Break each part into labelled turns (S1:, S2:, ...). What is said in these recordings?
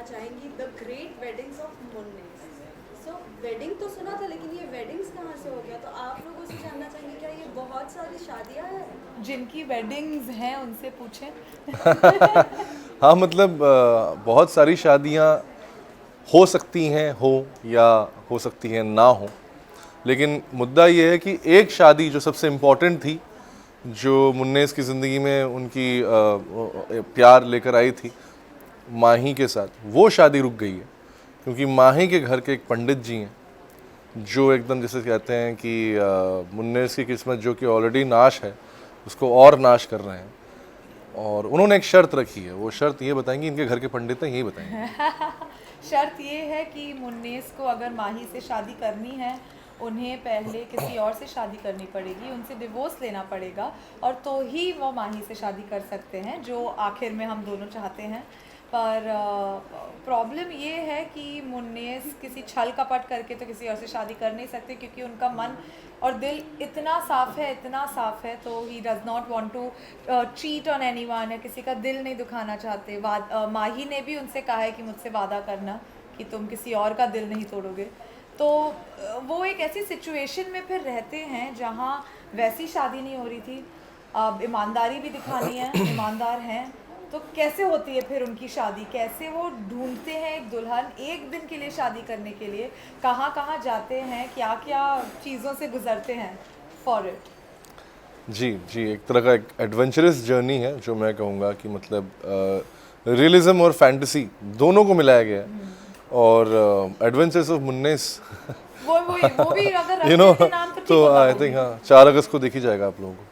S1: जानना चाहेंगी the great weddings of मुन्ने। सो वेडिंग तो सुना था, लेकिन ये वेडिंग्स कहाँ से हो गया? तो आप लोगों से जानना चाहेंगे क्या ये बहुत सारी शादियाँ हैं?
S2: जिनकी वेडिंग्स हैं उनसे पूछें।
S3: हाँ मतलब बहुत सारी शादियाँ हो सकती हैं हो या हो सकती हैं ना हो, लेकिन मुद्दा ये है कि एक शादी जो सबसे इम्पोर्टेंट थी, जो मुन्नेस की ज़िंदगी में उनकी प्यार लेकर आई थी माही के साथ, वो शादी रुक गई है क्योंकि माही के घर के एक पंडित जी हैं जो एकदम जैसे कहते हैं कि मुन्नेस की किस्मत जो कि ऑलरेडी नाश है उसको और नाश कर रहे हैं, और उन्होंने एक शर्त रखी है। वो शर्त ये बताएंगी, इनके घर के पंडित हैं, यही बताएंगे।
S2: शर्त ये है कि मुन्नेस को अगर माही से शादी करनी है, उन्हें पहले किसी और से शादी करनी पड़ेगी, उनसे डिवोर्स लेना पड़ेगा, और तो ही वो माही से शादी कर सकते हैं, जो आखिर में हम दोनों चाहते हैं। पर प्रॉब्लम ये है कि मुन्नेस किसी छल कपट करके तो किसी और से शादी कर नहीं सकते, क्योंकि उनका मन और दिल इतना साफ़ है, इतना साफ़ है, तो he does not want to cheat on anyone, या किसी का दिल नहीं दुखाना चाहते। माही ने भी उनसे कहा है कि मुझसे वादा करना कि तुम किसी और का दिल नहीं तोड़ोगे। तो वो एक ऐसी सिचुएशन में फिर रहते हैं जहाँ वैसी शादी नहीं हो रही थी, अब ईमानदारी भी दिखानी है, ईमानदार हैं, तो कैसे होती है फिर उनकी शादी? कैसे वो ढूंढते हैं एक दुल्हन एक दिन के लिए शादी करने के लिए, कहाँ कहाँ जाते हैं, क्या क्या चीज़ों से गुजरते हैं फॉर इट।
S3: जी जी, एक तरह का एक एडवेंचरस जर्नी है जो मैं कहूँगा कि मतलब रियलिज्म और फैंटेसी दोनों को मिलाया गया है, और एडवेंचर्स ऑफ मुन्नेस
S2: वो भी अगर
S3: यू नो,
S2: रखने के नाम तो ठीक
S3: तो
S2: होता
S3: आई
S2: वो
S3: थिंक
S2: भी।
S3: हाँ 4 अगस्त को देखी जाएगा आप लोगों को।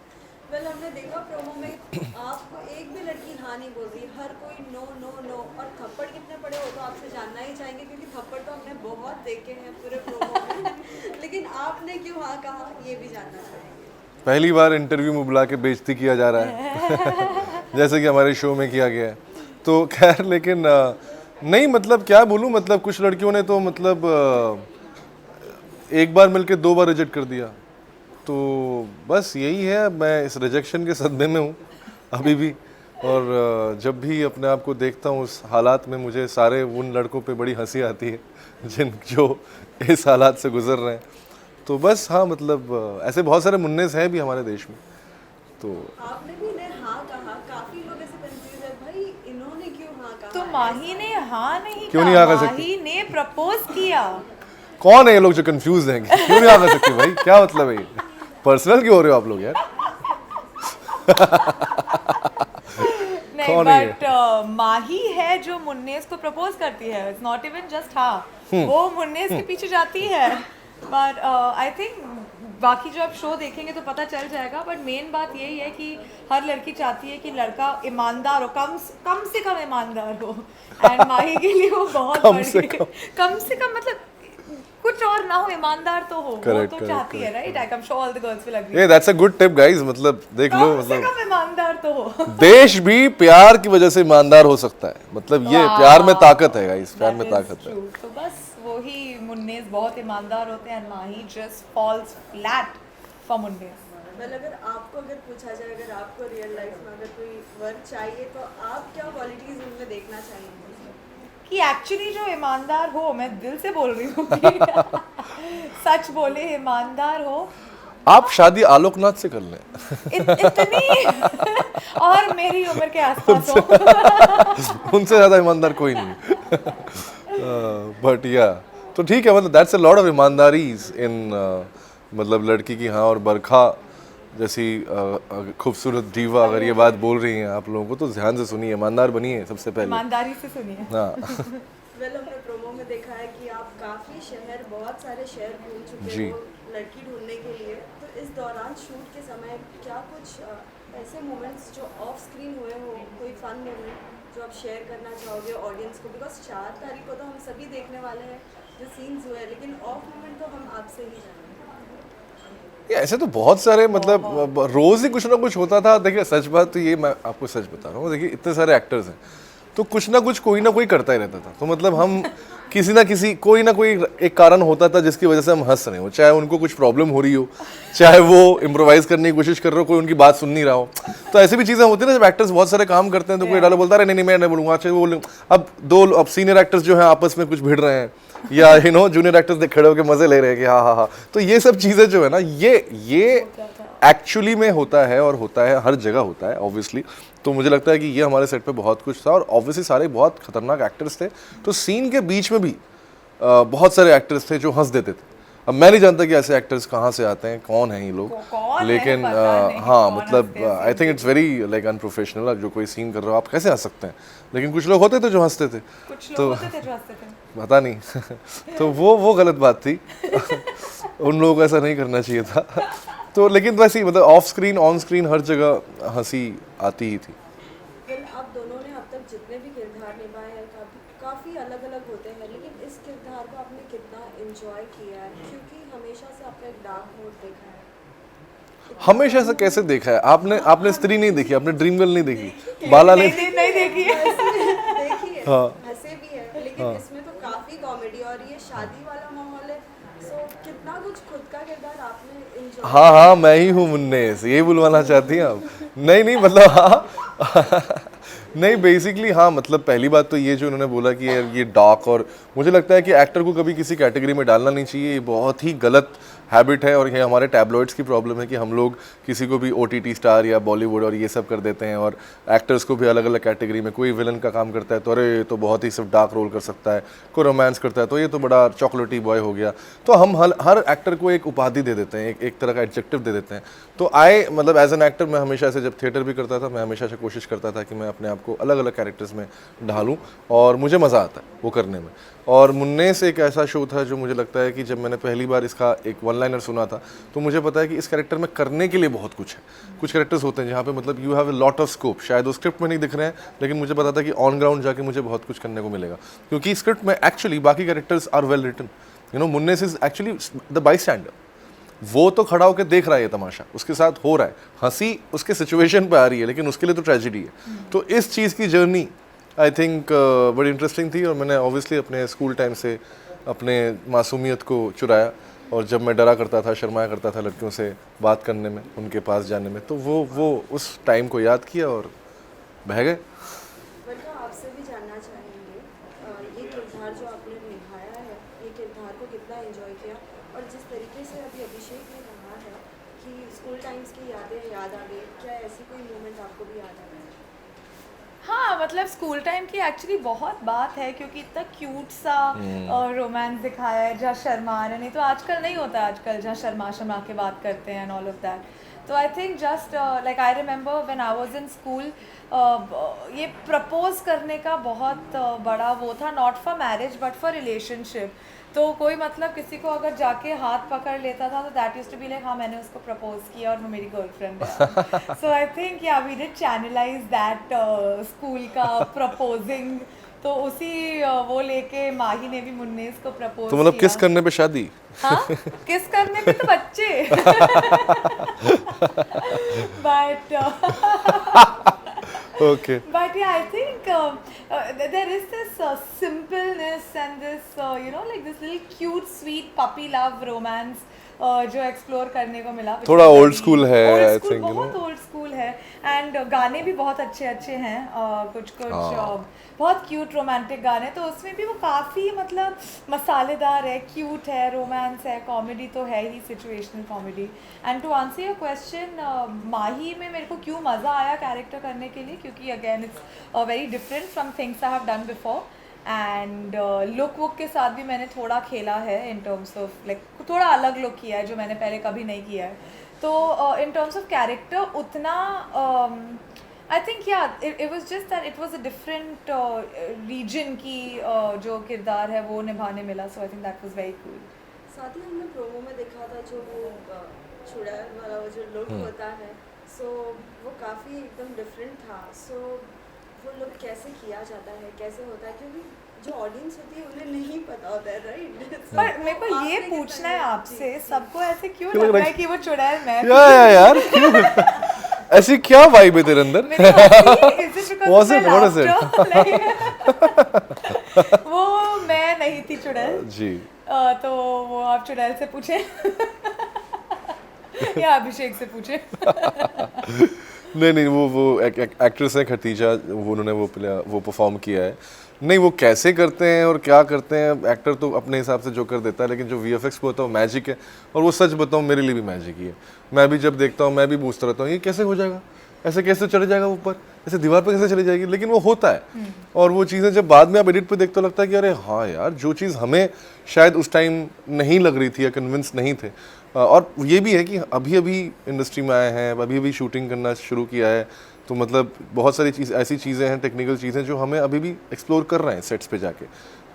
S1: वेल हमने देखा प्रोमो में आपको एक भी लड़की हाँ नहीं बोल रही, हर कोई नो नो नो। और थप्पड़ कितने पड़े हो तो आपसे जानना ही चाहेंगे, क्योंकि थप्पड़ तो हमने बहुत देखे हैं पूरे प्रोमो में लेकिन आपने क्यों हाँ कहा, ये भी जानना चाहेंगे।
S3: पहली बार इंटरव्यू में बुला के बेइज्जती किया जा रहा है जैसे कि हमारे शो में किया गया है, तो खैर लेकिन नहीं मतलब क्या बोलूँ, मतलब कुछ लड़कियों ने तो मतलब एक बार मिलके 2 बार रिजेक्ट कर दिया, तो बस यही है, मैं इस रिजेक्शन के सदमे में हूँ अभी भी। और जब भी अपने आप को देखता हूँ उस हालात में, मुझे सारे उन लड़कों पे बड़ी हंसी आती है जो इस हालात से गुजर रहे हैं। तो बस हाँ मतलब ऐसे बहुत सारे मुन्नेस हैं भी हमारे देश में। तो
S1: आपने भी इन्हें हाँ कहा, काफी लोग ऐसे कंफ्यूज है भाई इन्होंने क्यों हाँ कहा।
S2: तो माही ने हाँ नहीं
S3: क्यों
S2: कहा,
S3: नहीं हाँ कर सकती?
S2: माही ने प्रपोज किया।
S3: कौन है ये लोग जो कंफ्यूज हैं? क्यों नहीं आ कर सकते भाई, क्या मतलब है ये? पर्सनल क्यों हो रहे हो आप लोग यार?
S2: नहीं,
S3: कौन है ये?
S2: बट माही है जो मुन्नेस को प्रपोज करती है। इट्स नॉट इवन जस्ट हाँ, वो मुन्नेस के पीछे जाती है। बट आई थिंक बाकी जो आप शो देखेंगे तो पता चल जाएगा, बट मेन बात यही है कि हर लड़की चाहती है कि लड़का ईमानदार हो, कम से कम ईमानदार हो, एंड माही के लिए वो बहुत
S3: कम से
S2: बड़ी कम से कम मतलब कुछ और ना हो, ईमानदार तो हो। वो
S3: Correct,
S2: तो
S3: correct,
S2: चाहती है, right? I am sure all the girls will agree.
S3: ये that's a good tip guys, मतलब देख लो,
S2: कम से
S3: मतलब
S2: कम ईमानदार तो हो।
S3: देश भी प्यार की वजह से ईमानदार हो सकता है, मतलब ये प्यार में ताकत है गाइस, प्यार में
S2: That is
S3: ताकत है।
S2: true. तो बस वही मुन्नेस बहुत ईमानदार होते हैं, Mahi just falls flat for मुन्नेस।
S1: वेल अगर आपको अगर पूछा जाए, अगर आपको रियल लाइफ में अगर कोई वर्क चाहिए तो आप क्या क्वालिटीज उनमें देखना चाहेंगे?
S2: कि एक्चुअली जो ईमानदार हो, मैं दिल से बोल रही हूँ कि सच बोले, ईमानदार हो।
S3: आप शादी आलोकनाथ से कर लें
S2: इतनी और मेरी उम्र के आसपास हो।
S3: उनसे ज़्यादा ईमानदार कोई नहीं बट या तो ठीक है, मतलब दैट्स अ लॉट ऑफ ईमानदारीज इन मतलब लड़की की। हाँ, और बरखा जैसी खूबसूरत डीवा अगर ये बात बोल रही हैं आप लोगों को, तो ध्यान से सुनिए, ईमानदार बनिए सबसे पहले।
S2: ईमानदारी से सुनिए।
S3: हाँ
S1: वेल हमने प्रोमो में देखा है कि आप काफ़ी शहर, बहुत सारे शहर घूम चुके
S3: जी।
S1: हो लड़की ढूंढने के लिए। तो इस दौरान शूट के समय क्या कुछ ऐसे मोमेंट्स जो ऑफ स्क्रीन हुए हो, कोई फन मोमेंट जो आप शेयर करना चाहोगे ऑडियंस को? बिकॉज 4 तारीख को तो हम सभी देखने वाले हैं जो सीन्स हुए हैं, लेकिन ऑफ मोमेंट तो हम आपसे ही जानेंगे।
S3: ये ऐसे तो बहुत सारे मतलब रोज ही कुछ ना कुछ होता था। देखिए सच बात तो ये, मैं आपको सच बता रहा हूँ, देखिए इतने सारे एक्टर्स हैं तो कुछ ना कुछ कोई ना कोई करता ही रहता था। तो मतलब हम किसी ना किसी कोई ना कोई एक कारण होता था जिसकी वजह से हम हंस रहे हो, चाहे उनको कुछ प्रॉब्लम हो रही हो, चाहे वो इम्प्रोवाइज करने की कोशिश कर रहे हो, कोई उनकी बात सुन नहीं रहा हो। तो ऐसी भी चीज़ें होती है ना, जब एक्टर्स बहुत सारे काम करते हैं तो कोई डायलॉग बोलता है, नहीं नहीं मैं नहीं बोलूँगा, अच्छा वो अब सीनियर एक्टर्स जो हैं आपस में कुछ भिड़ रहे हैं, या जूनियर एक्टर्स खड़े होकर मजे ले रहे हैं कि हाँ हाँ हाँ। तो ये सब चीज़ें जो है ना, ये एक्चुअली में होता है, और होता है हर जगह होता है ऑब्वियसली। तो मुझे लगता है कि ये हमारे सेट पे बहुत कुछ था, और ऑब्वियसली सारे बहुत खतरनाक एक्टर्स थे। तो सीन के बीच में भी बहुत सारे एक्टर्स थे जो हंस देते थे। अब मैं नहीं जानता कि ऐसे एक्टर्स कहाँ से आते हैं, कौन है ये लोग, लेकिन हाँ मतलब I think it's very like unprofessional. जो कोई सीन कर रहा हो आप कैसे हंस सकते हैं, लेकिन कुछ लोग होते थे जो हंसते थे, तो पता नहीं तो वो गलत बात थी उन लोगों को ऐसा नहीं करना चाहिए था। तो लेकिन वैसे ही मतलब ऑफ स्क्रीन ऑन स्क्रीन हर जगह हंसी आती ही थी।
S1: आप दोनों ने अब तक जितने भी किरदार निभाए हैं काफ़ी अलग अलग होते हैं, लेकिन इस किरदार को आपने कितना एंजॉय किया है, क्योंकि हमेशा से आपका एक डार्क मोड देखा है।
S3: हमेशा से कैसे देखा है आपने स्त्री नहीं देखी, आपने ड्रीम गर्ल नहीं देखी, बाला नहीं
S2: देखी
S1: देखिए
S3: हाँ
S1: हंसे भी है, लेकिन इसमें तो काफ़ी कॉमेडी और ये शादी वाला माहौल है, सो कितना कुछ खुद का किरदार आपने एंजॉय।
S3: हाँ मैं ही हूँ मुन्नेस, ये बुलवाना चाहती हैं आप? नहीं मतलब हाँ नहीं बेसिकली हाँ, मतलब पहली बात तो ये जो उन्होंने बोला कि ये डार्क, और मुझे लगता है कि एक्टर को कभी किसी कैटेगरी में डालना नहीं चाहिए, ये बहुत ही गलत हैबिट है। और ये हमारे टैबलॉइड्स की प्रॉब्लम है कि हम लोग किसी को भी OTT स्टार या बॉलीवुड और ये सब कर देते हैं, और एक्टर्स को भी अलग अलग कैटेगरी में, कोई विलन का काम करता है तो अरे ये तो बहुत ही सिर्फ डार्क रोल कर सकता है, कोई रोमांस करता है तो ये तो बड़ा चॉकलेटी बॉय हो गया। तो हम हर एक्टर को एक उपाधि दे देते हैं, एक तरह का एडजेक्टिव दे देते हैं। तो मतलब एज एन एक्टर मैं हमेशा से, जब थिएटर भी करता था, मैं हमेशा से कोशिश करता था कि मैं अपने आप को अलग अलग कैरेक्टर्स में ढालूँ, और मुझे मज़ा आता है वो करने में। और मुन्नेस एक ऐसा शो था जो मुझे लगता है कि जब मैंने पहली बार इसका एक वन लाइनर सुना था तो मुझे पता है कि इस कैरेक्टर में करने के लिए बहुत कुछ है। कुछ कैरेक्टर्स होते हैं जहाँ पे मतलब you have a lot of scope, शायद वो स्क्रिप्ट में नहीं दिख रहे हैं, लेकिन मुझे पता था कि ऑन ग्राउंड जाके मुझे बहुत कुछ करने को मिलेगा, क्योंकि स्क्रिप्ट में एक्चुअली बाकी कैरेक्टर्स आर वेल रिटन। मुन्नेस is actually the bystander, वो तो खड़ा होकर देख रहा है ये तमाशा, उसके साथ हो रहा है, हंसी उसके सिचुएशन पे आ रही है, लेकिन उसके लिए तो ट्रेजिडी है। तो इस चीज़ की जर्नी आई थिंक बड़ी इंटरेस्टिंग थी, और मैंने ऑब्वियसली अपने स्कूल टाइम से अपने मासूमियत को चुराया, और जब मैं डरा करता था, शर्माया करता था लड़कियों से बात करने में, उनके पास जाने में, तो वो उस टाइम को याद किया और बह गए।
S1: बल्कि आपसे भी जानना चाहेंगे, ये किरदार जो आपने निभाया है, ये किरदार को कितना एंजॉय किया, और जिस तरीके से अभी अभिषेक ने कहा है कि स्कूल टाइम्स की यादें याद आ गई, क्या ऐसी कोई मोमेंट आपको भी याद आ गया?
S2: हाँ मतलब स्कूल टाइम की एक्चुअली बहुत बात है, क्योंकि इतना क्यूट सा रोमांस दिखाया है जहाँ शर्मा रहे, नहीं तो आजकल नहीं होता, आजकल जहाँ शर्मा के बात करते हैं एंड ऑल ऑफ दैट। तो I think just like I remember when I was in school, ये प्रपोज करने का बहुत बड़ा वो था, not for marriage but for relationship. तो कोई मतलब किसी को अगर जाके हाथ पकड़ लेता था तो that used to be like हाँ मैंने उसको प्रपोज किया और वो मेरी गर्लफ्रेंड है। So I think yeah we did channelise that school का प्रपोजिंग, तो उसी वो लेके माही ने भी मुन्नेस को प्रपोज
S3: तो मतलब किस करने पे शादी?
S2: हाँ किस करने पे तो बच्चे but
S3: Okay.
S2: But yeah, I think there is this simpleness and this, like this little cute, sweet puppy love romance जो एक्सप्लोर करने को मिला।
S3: थोड़ा ओल्ड स्कूल है,
S2: आई थिंक बहुत ओल्ड स्कूल है, एंड गाने भी बहुत अच्छे हैं, कुछ बहुत क्यूट रोमांटिक गाने, तो उसमें भी वो काफ़ी मतलब मसालेदार है, क्यूट है, रोमांस है, कॉमेडी तो है ही, situational comedy. And to answer your question, Mahi में मेरे को क्यों मज़ा आया कैरेक्टर करने के लिए, क्योंकि again it's very different from things I have done before, and look वुक के साथ भी मैंने थोड़ा खेला है, इन टर्म्स ऑफ लाइक थोड़ा अलग लुक किया है जो मैंने पहले कभी नहीं किया है। तो इन टर्म्स ऑफ कैरेक्टर उतना आई थिंक या it was just that it was a different reason की जो किरदार है वो निभाने मिला, so I think that was very cool.
S1: साथ ही हमने प्रोमो में देखा था जो वो चुड़ैल वाला वो जो लुक होता है, सो वो काफ़ी एकदम डिफरेंट था। सो वो लुक कैसे किया जाता है, कैसे होता है, क्योंकि जो ऑडियंस होती है उन्हें नहीं पता होता है, राइट?
S2: पर मेरे को ये पूछना है आपसे, सबको ऐसे क्यों लग रहा है कि वो चुड़ैल मैं
S3: यार ऐसी क्या वाइब है तेरे अंदर?
S2: मेरी हंसी, is it because
S3: Was
S2: of
S3: it?
S2: my
S3: What is it?
S2: laughter? वो मैं नहीं थी चुड़ैल,
S3: जी
S2: तो वो आप चुड़ैल से पूछे या अभिषेक से पूछे।
S3: नहीं वो एक्ट्रेस है खतीजा, वो उन्होंने वो परफॉर्म किया है। नहीं वो कैसे करते हैं और क्या करते हैं, एक्टर तो अपने हिसाब से जो कर देता है, लेकिन जो वीएफएक्स पे होता है वो मैजिक है। और वो सच बताऊँ मेरे लिए भी मैजिक ही है। मैं भी जब देखता हूँ मैं भी पूछता रहता हूँ ये कैसे हो जाएगा, ऐसे कैसे चढ़ जाएगा ऊपर, ऐसे दीवार पे कैसे चली जाएगी, लेकिन वो होता है। और वो चीज़ें जब बाद में आप एडिट पे देखते हो लगता है कि अरे हाँ यार, जो चीज़ हमें शायद उस टाइम नहीं लग रही थी या कन्विंस नहीं थे। और ये भी है कि अभी अभी इंडस्ट्री में आए हैं, अभी अभी शूटिंग करना शुरू किया है, तो मतलब बहुत सारी ऐसी चीज़ें हैं, टेक्निकल चीज़ें जो हमें अभी भी एक्सप्लोर कर रहे हैं सेट्स पे जाके।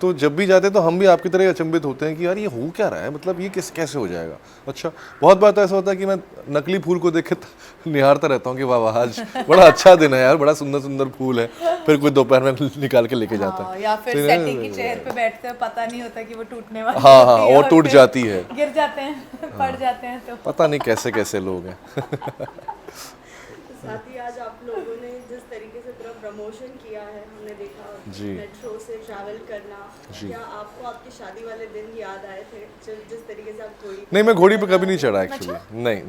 S3: तो जब भी जाते हैं तो हम भी आपकी तरह अचंभित होते हैं कि यार ये हो क्या रहा है, मतलब ये कैसे हो जाएगा। अच्छा बहुत बार तो ऐसा होता है कि मैं नकली फूल को देख के निहारता रहता हूँ कि वाह वाह आज बड़ा अच्छा दिन है यार, बड़ा सुंदर सुंदर फूल है, फिर कोई दोपहर में निकाल के लेके जाता है।
S2: या फिर सेटिंग की चेयर पे बैठते हैं, पता नहीं होता कि वो टूटने वाली
S3: हाँ
S2: होती है
S3: और टूट
S2: फिर
S3: जाती है,
S2: गिर जाते हैं, पड़ जाते हैं। तो
S3: पता नहीं कैसे कैसे लोग हैं।
S1: साथ ही आज आप लोगों ने जिस तरीके से पूरा प्रमोशन किया है, हमने देखा
S3: जी।
S1: मेट्रो से ट्रैवल करना,
S3: जी।
S1: क्या आपको आपकी शादी वाले दिन याद आए थे जिस तरीके से आप घोड़ी
S3: नहीं मैं घोड़ी पे कभी नहीं चढ़ा एक्चुअली। नहीं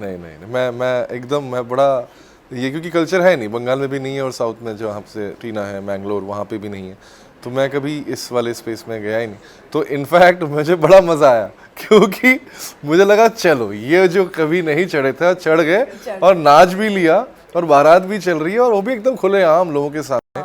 S3: मैं एकदम मैं बड़ा ये क्योंकि कल्चर है नहीं, बंगाल में भी नहीं है और साउथ में जो हमसे टीना है मैंगलोर वहाँ पे भी नहीं है, तो मैं कभी इस वाले स्पेस में गया ही नहीं। तो इनफैक्ट मुझे बड़ा मज़ा आया क्योंकि मुझे लगा चलो ये जो कभी नहीं चढ़े थे चढ़ गए और नाच भी लिया और बारात भी चल रही है और वो भी एकदम खुले आम लोगों के सामने।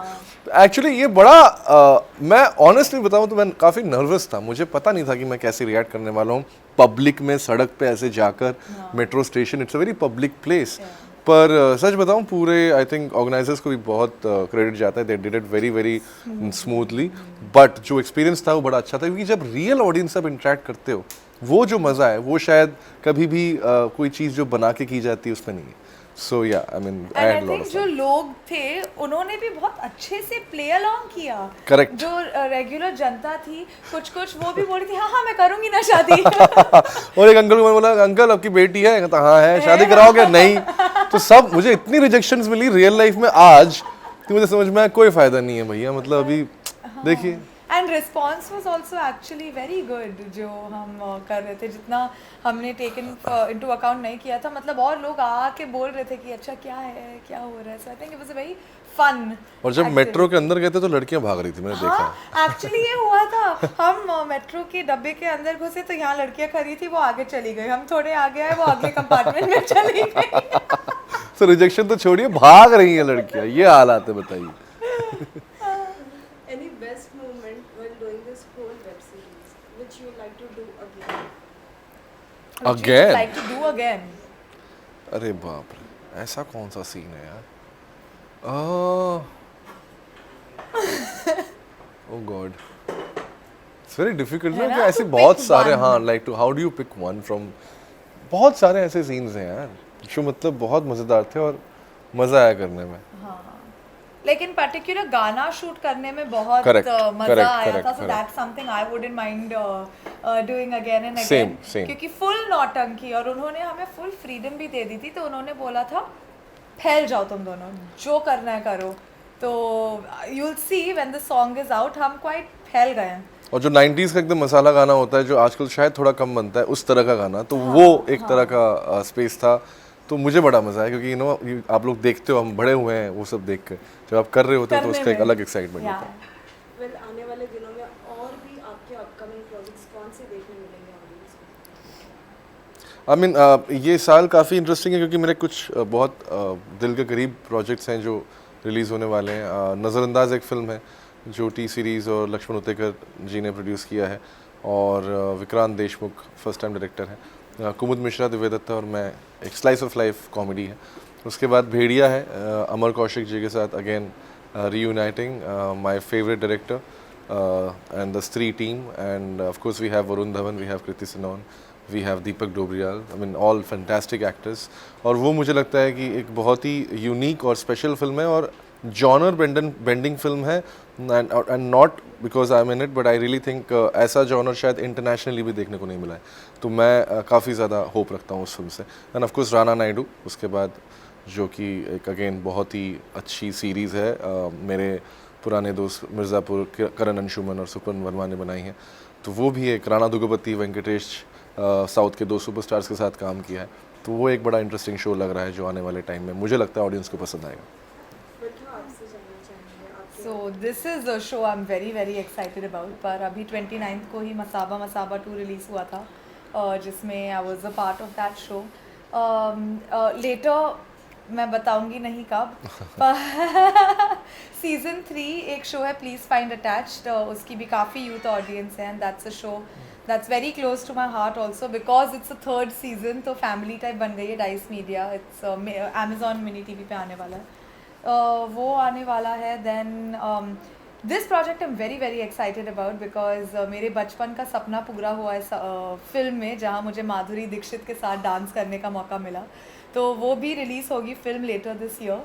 S3: एक्चुअली ये बड़ा मैं ऑनेस्टली बताऊं तो मैं काफ़ी नर्वस था, मुझे पता नहीं था कि मैं कैसे रिएक्ट करने वाला हूँ पब्लिक में, सड़क पे ऐसे जाकर, metro station, it's a very public place. पर सच बताऊं पूरे आई थिंक ऑर्गेनाइजर्स को भी बहुत क्रेडिट जाता है, they did it very very smoothly. But जो एक्सपीरियंस था वो बड़ा अच्छा था क्योंकि जब रियल ऑडियंस से आप इंटरेक्ट करते हो वो जो मज़ा है वो शायद कभी भी कोई चीज़ जो बना के की जाती है उसमें नहीं है। सो या आई मीन
S2: आई थिंक जो लोग थे उन्होंने भी बहुत अच्छे से प्ले अलोंग किया।
S3: Correct.
S2: जो रेगुलर जनता थी कुछ वो भी बोल रही थी हाँ मैं करूंगी ना शादी।
S3: और एक अंकल को मैंने बोला अंकल आपकी बेटी है, कहता हाँ है, शादी कराओगे? नहीं। तो सब मुझे इतनी रिजेक्शंस मिली रियल लाइफ में आज कि मुझे समझ में आया कोई फायदा नहीं है भैया, मतलब अभी देखिए।
S2: And response was also actually very good जो हम कर रहे थे, जितना हमने टेकन इनटू अकाउंट नहीं किया था, मतलब और लोग आके बोल रहे थे कि अच्छा क्या है क्या हो रहा है। So I think it was a very fun.
S3: और जब मेट्रो के अंदर गए थे तो लड़कियां भाग रही थी, मैंने देखा।
S2: हाँ एक्चुअली ये हुआ था, हम मेट्रो के डब्बे के अंदर घुसे तो यहाँ लड़कियां खड़ी थी, वो आगे चली गई, हम थोड़े आगे आए वो अगले कंपार्टमेंट में चली गई।
S3: तो रिजेक्शन तो छोड़िए, भाग रही हैं लड़कियां, ये हालात है बताइए।
S1: Any best moment while doing this whole web series which you like to do again?
S3: Again?
S2: Like to do again?
S3: अरे बाप रे, ऐसा कौन सा सीन है यार? Oh God, it's very difficult ना कि ऐसे बहुत सारे, हाँ like to how do you pick one from, बहुत सारे ऐसे सीन्स हैं यार जो मतलब बहुत मज़ेदार थे और मज़ा आया करने में।
S2: लेकिन पर्टिकुलर गाना शूट करने में बहुत मजा आया था, so that's something I wouldn't mind doing again and again, क्योंकि फुल नौटंकी और उन्होंने हमें फुल फ्रीडम भी दे दी थी। तो उन्होंने बोला था फैल जाओ तुम दोनों, जो करना है करो। तो you will see when the song is out हम क्वाइट फैल गए हैं। और
S3: जो 90s का एकदम मसाला गाना होता है जो आजकल शायद थोड़ा कम बनता है, उस तरह का गाना, तो वो एक तरह का स्पेस था। तो मुझे बड़ा मजा आया क्योंकि आप लोग देखते हो हम बड़े हुए हैं वो सब देख कर, जब आप कर रहे होते हो तो उसका एक अलग एक्साइटमेंट होता है।
S1: वेल आने वाले दिनों में और भी आपके अपकमिंग प्रोजेक्ट्स कौन से देखने मिलेंगे ऑडियंस को?
S3: आई मीन ये साल काफ़ी इंटरेस्टिंग है क्योंकि मेरे कुछ बहुत दिल के करीब प्रोजेक्ट्स हैं जो रिलीज़ होने वाले हैं। नज़रअंदाज एक फ़िल्म है जो टी सीरीज़ और लक्ष्मण उतेकर जी ने प्रोड्यूस किया है, और Vikrant Deshmukh first time director है, कुमुद मिश्रा, दिव्य दत्ता और मैं, एक स्लाइस ऑफ लाइफ कॉमेडी है। उसके बाद भेड़िया है अमर कौशिक जी के साथ, again reuniting my favourite director and the Stree team, and of course we have Varun Dhawan, we have Kriti Sanon, we have Deepak Dobriyal, I mean all fantastic actors. और वो मुझे लगता है कि एक बहुत ही यूनिक और स्पेशल फिल्म है और जॉनर बेंडिंग फिल्म है, and not because I mean it but I really think ऐसा जॉनर शायद इंटरनेशनली भी देखने को नहीं मिला है। तो मैं काफ़ी ज़्यादा होप रखता हूँ उस फिल्म से। And of course Rana Naidu, उसके बाद जो कि एक अगेन बहुत ही अच्छी सीरीज़ है। मेरे पुराने दोस्त मिर्ज़ापुर करण अंशुमन और सुपन वर्मा ने बनाई है। तो वो भी एक राणा दुग्गपति वेंकटेश साउथ के 2 सुपरस्टार्स के साथ काम किया है। तो वो एक बड़ा इंटरेस्टिंग शो लग रहा है जो आने वाले टाइम में मुझे लगता है ऑडियंस को पसंद आएगा।
S1: विद्या, आपसे जानना चाहेंगे आपके
S2: So this is a show I'm very excited about. पर अभी 29th को ही मसाबा 2 रिलीज़ हुआ था, जिसमें I was a part of that show. Later मैं बताऊंगी नहीं कब, पर सीज़न 3 एक शो है प्लीज़ फाइंड अटैच्ड, उसकी भी काफ़ी यूथ ऑडियंस है and that's a show that's very close to my heart also because it's a 3rd season, तो फैमिली टाइप बन गई है Dice Media. It's Amazon mini TV पे आने वाला है, वो आने वाला है। Then this project I am very excited about because मेरे बचपन का सपना पूरा हुआ है फिल्म में, जहाँ मुझे माधुरी दीक्षित के साथ डांस करने का मौका मिला। तो वो भी रिलीज़ होगी फिल्म लेटर दिस ईयर,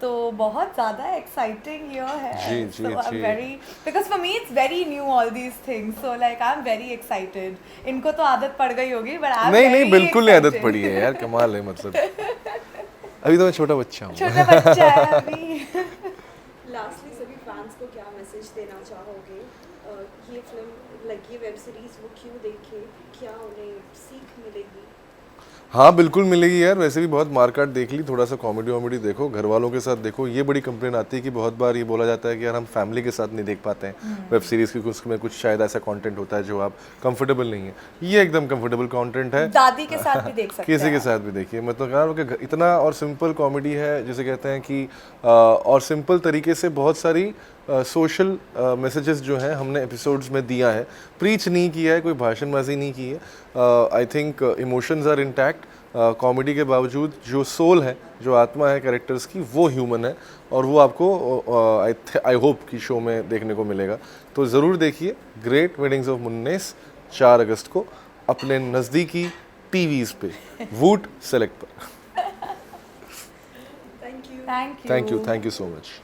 S2: तो बहुत ज़्यादा एक्साइटिंग ईयर है।
S3: जी,
S2: so I'm
S3: ji.
S2: very because for me it's very new all these things, so like I'm very excited. इनको तो आदत पड़ गई होगी but I'm
S3: नहीं
S2: very
S3: नहीं बिल्कुल नहीं आदत
S2: excited.
S3: पड़ी है यार, कमाल है। मतलब अभी तो मैं छोटा बच्चा हूँ।
S2: छोटा बच्चा है अभी।
S1: लास्टली सभी फैंस को क्या मैसेज देना चाहोगे? ये फिल्म लगी वेब सीरीज वो क्यों देखें, क्या उन्हें सीख मिलेगी?
S3: हाँ बिल्कुल मिलेगी यार। वैसे भी बहुत मारकाट देख ली, थोड़ा सा कॉमेडी वॉमेडी देखो, घर वालों के साथ देखो। ये बड़ी कंप्लेन आती है कि बहुत बार ये बोला जाता है कि यार हम फैमिली के साथ नहीं देख पाते हैं वेब सीरीज़, क्योंकि उसमें कुछ शायद ऐसा कंटेंट होता है जो आप कंफर्टेबल नहीं है। ये एकदम कंफर्टेबल कंटेंट है,
S2: दादी के साथ भी देख सकते
S3: किसी
S2: हैं।
S3: के साथ भी देखिए। मतलब कह रहा हूँ कि इतना और सिंपल कॉमेडी है, जिसे कहते हैं कि और सिंपल तरीके से बहुत सारी सोशल मैसेजेस जो हैं हमने एपिसोड्स में दिया है। प्रीच नहीं किया है, कोई भाषणबाजी नहीं की है। I think emotions are intact. Comedy के बावजूद जो सोल है, जो आत्मा है कैरेक्टर्स की, वो ह्यूमन है, और वो आपको आई होप कि शो में देखने को मिलेगा। तो ज़रूर देखिए ग्रेट वेडिंग्स ऑफ मुन्नेस 4 अगस्त को अपने नज़दीकी टीवीज़ पे वूट सेलेक्ट पर।
S1: Thank you.
S2: Thank you
S3: thank you so much.